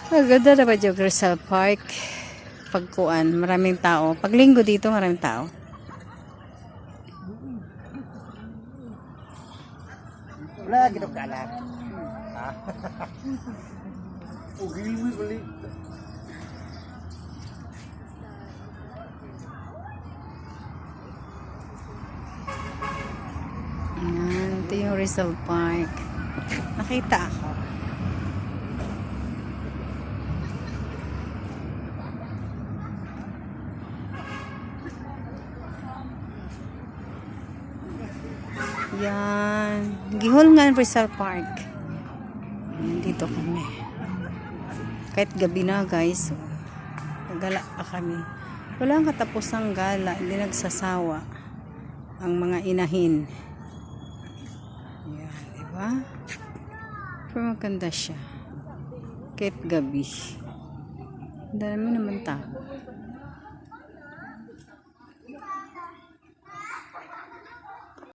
Maganda na ba yung Rizal Park? Pagkuan, maraming tao. Pag linggo dito, maraming tao. Wala, gito ka lang. Ha? Ugili balik. Ayan, ito yung Rizal Park. Nakita ako. Yan. Gihol nga ang Rizal Park. Nandito kami. Kahit gabi na guys. Nagala pa kami. Walang katapusang gala. Hindi nagsasawa. Ang mga inahin. Yan, diba? Pero maganda siya. Kahit gabi. Ang dami naman tao.